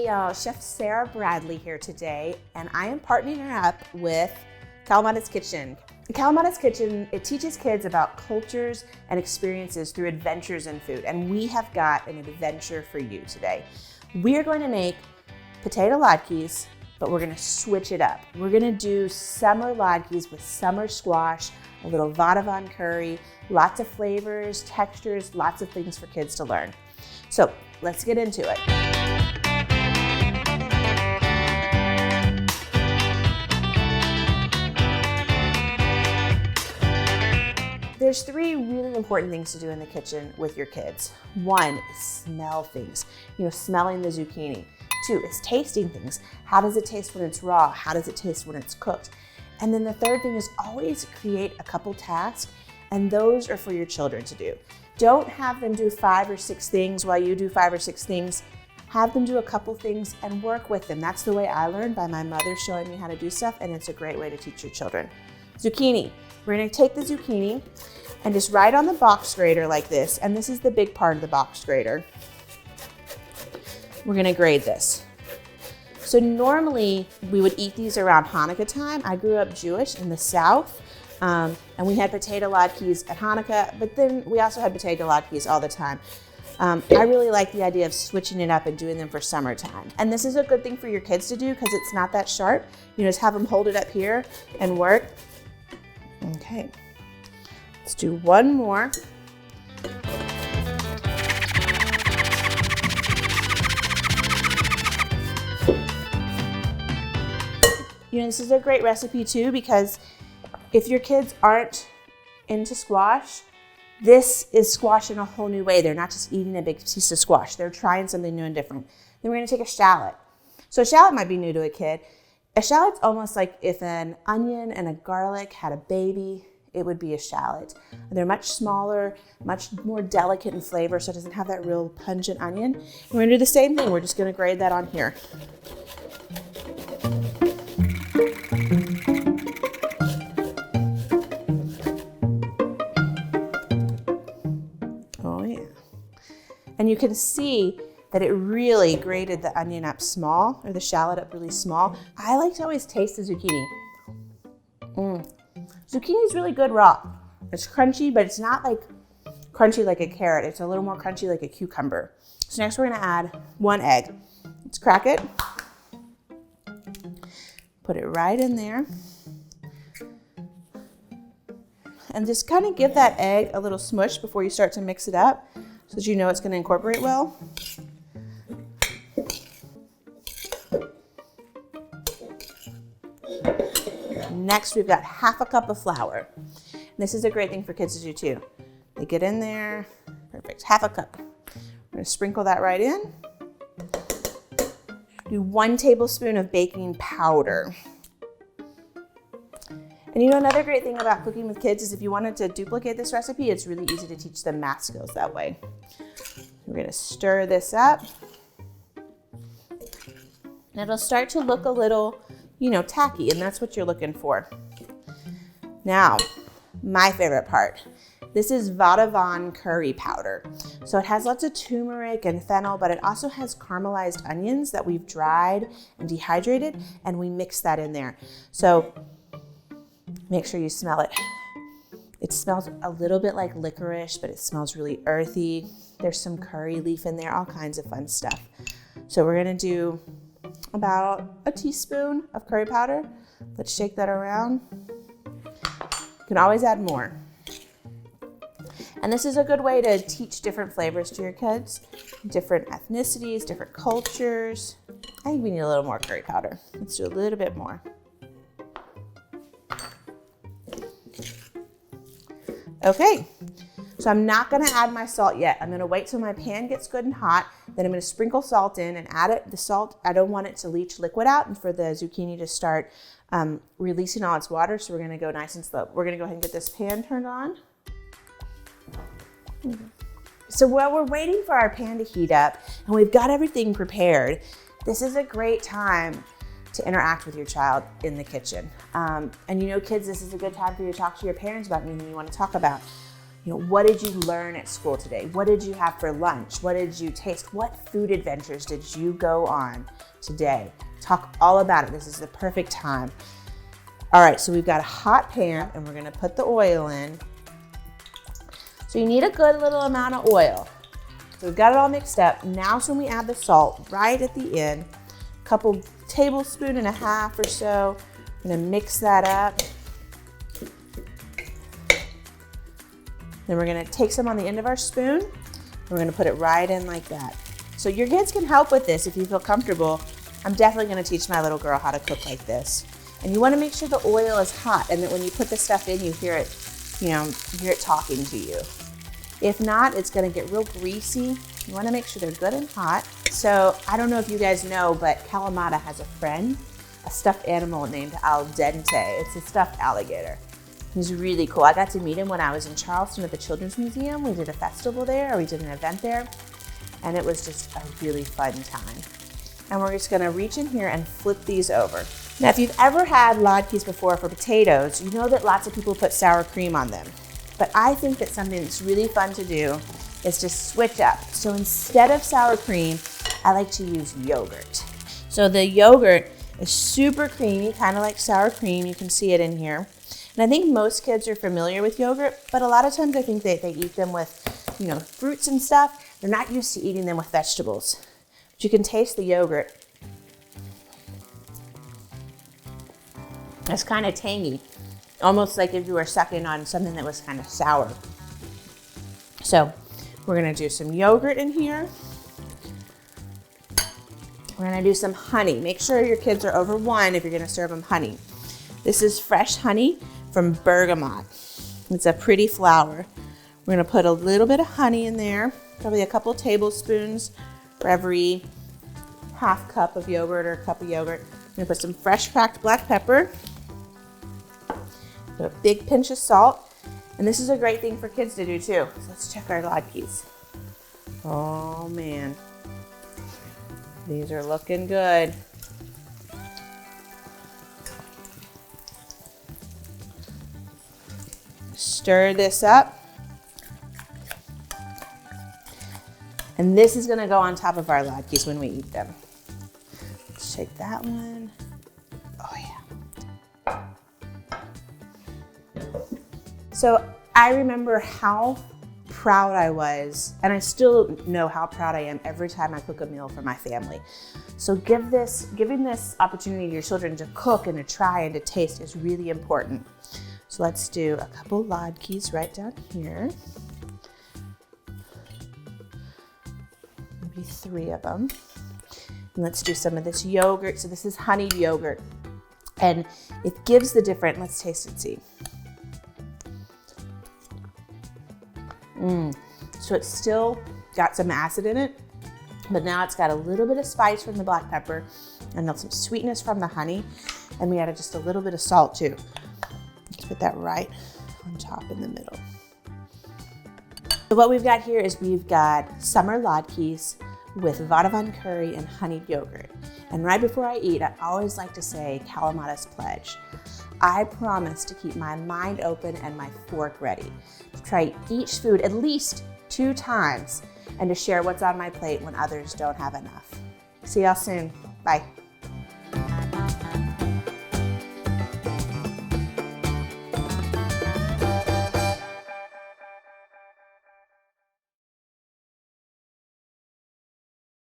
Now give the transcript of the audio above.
Hey y'all, Chef Sarah Bradley here today, and I am partnering up with Kalamata's Kitchen. Kalamata's Kitchen, it teaches kids about cultures and experiences through adventures in food, and we have got an adventure for you today. We are going to make potato latkes, but we're gonna switch it up. We're gonna do summer latkes with summer squash, a little vada curry, lots of flavors, textures, lots of things for kids to learn. So let's get into it. There's three really important things to do in the kitchen with your kids. One is smell things, smelling the zucchini. Two is tasting things. How does it taste when it's raw? How does it taste when it's cooked? And then the third thing is always create a couple tasks, and those are for your children to do. Don't have them do 5 or 6 things while you do 5 or 6 things. Have them do a couple things and work with them. That's the way I learned, by my mother showing me how to do stuff, and it's a great way to teach your children. Zucchini. We're gonna take the zucchini and just right on the box grater like this, and this is the big part of the box grater. We're gonna grate this. So normally we would eat these around Hanukkah time. I grew up Jewish in the South, and we had potato latkes at Hanukkah, but then we also had potato latkes all the time. I really like the idea of switching it up and doing them for summertime. And this is a good thing for your kids to do because it's not that sharp. Just have them hold it up here and work. Okay, let's do one more. This is a great recipe too, because if your kids aren't into squash, this is squash in a whole new way. They're not just eating a big piece of squash. They're trying something new and different. Then we're gonna take a shallot. So a shallot might be new to a kid. A shallot's almost like if an onion and a garlic had a baby, it would be a shallot. They're much smaller, much more delicate in flavor, so it doesn't have that real pungent onion. We're gonna do the same thing. We're just gonna grate that on here. Oh yeah. And you can see that it really grated the onion up small, or the shallot up really small. I like to always taste the zucchini. Zucchini is really good raw. It's crunchy, but it's not like crunchy like a carrot. It's a little more crunchy like a cucumber. So next we're gonna add 1 egg. Let's crack it. Put it right in there. And just kind of give that egg a little smush before you start to mix it up, so that you know it's gonna incorporate well. Next, we've got 1/2 cup of flour. And this is a great thing for kids to do too. They get in there, perfect, 1/2 cup. We're gonna sprinkle that right in. Do 1 tablespoon of baking powder. And another great thing about cooking with kids is if you wanted to duplicate this recipe, it's really easy to teach them math skills that way. We're gonna stir this up. And it'll start to look a little tacky, and that's what you're looking for. Now, my favorite part. This is vada curry powder. So it has lots of turmeric and fennel, but it also has caramelized onions that we've dried and dehydrated, and we mix that in there. So make sure you smell it. It smells a little bit like licorice, but it smells really earthy. There's some curry leaf in there, all kinds of fun stuff. So we're gonna do about a teaspoon of curry powder. Let's shake that around. You can always add more. And this is a good way to teach different flavors to your kids, different ethnicities, different cultures. I think we need a little more curry powder. Let's do a little bit more. Okay, so I'm not gonna add my salt yet. I'm gonna wait till my pan gets good and hot. Then I'm gonna sprinkle salt in and add it. The salt, I don't want it to leach liquid out and for the zucchini to start releasing all its water. So we're gonna go nice and slow. We're gonna go ahead and get this pan turned on. So while we're waiting for our pan to heat up and we've got everything prepared, this is a great time to interact with your child in the kitchen. And kids, this is a good time for you to talk to your parents about anything you want to talk about. What did you learn at school today? What did you have for lunch? What did you taste? What food adventures did you go on today? Talk all about it. This is the perfect time. All right, so we've got a hot pan and we're gonna put the oil in. So you need a good little amount of oil. So we've got it all mixed up. Now's when we add the salt right at the end. A couple tablespoon and a half or so. I'm gonna mix that up. Then we're gonna take some on the end of our spoon. And we're gonna put it right in like that. So your kids can help with this if you feel comfortable. I'm definitely gonna teach my little girl how to cook like this. And you wanna make sure the oil is hot and that when you put the stuff in, you hear it, hear it talking to you. If not, it's gonna get real greasy. You wanna make sure they're good and hot. So I don't know if you guys know, but Kalamata has a friend, a stuffed animal named Al Dente. It's a stuffed alligator. He's really cool. I got to meet him when I was in Charleston at the Children's Museum. We did a festival there, or we did an event there, and it was just a really fun time. And we're just gonna reach in here and flip these over. Now, if you've ever had latkes before for potatoes, you know that lots of people put sour cream on them. But I think that something that's really fun to do is to switch up. So instead of sour cream, I like to use yogurt. So the yogurt is super creamy, kind of like sour cream. You can see it in here. And I think most kids are familiar with yogurt, but a lot of times I think they eat them with, fruits and stuff. They're not used to eating them with vegetables. But you can taste the yogurt. It's kind of tangy, almost like if you were sucking on something that was kind of sour. So we're gonna do some yogurt in here. We're gonna do some honey. Make sure your kids are over 1 if you're gonna serve them honey. This is fresh honey from bergamot. It's a pretty flower. We're gonna put a little bit of honey in there, probably a couple tablespoons for every half cup of yogurt or cup of yogurt. I'm gonna put some fresh cracked black pepper, a big pinch of salt, and this is a great thing for kids to do too. So let's check our latkes. Oh man, these are looking good. Stir this up. And this is gonna go on top of our latkes when we eat them. Let's take that one. Oh yeah. So I remember how proud I was, and I still know how proud I am every time I cook a meal for my family. So giving this opportunity to your children to cook and to try and to taste is really important. So let's do a couple latkes right down here. Maybe 3 of them. And let's do some of this yogurt. So this is honeyed yogurt. And it gives the different, let's taste and see. So it's still got some acid in it, but now it's got a little bit of spice from the black pepper and then some sweetness from the honey. And we added just a little bit of salt too. Let's put that right on top in the middle. So what we've got here is we've got summer latkes with vadavan curry and honeyed yogurt. And right before I eat, I always like to say Kalamata's pledge. I promise to keep my mind open and my fork ready, to try each food at least 2 times and to share what's on my plate when others don't have enough. See y'all soon. Bye.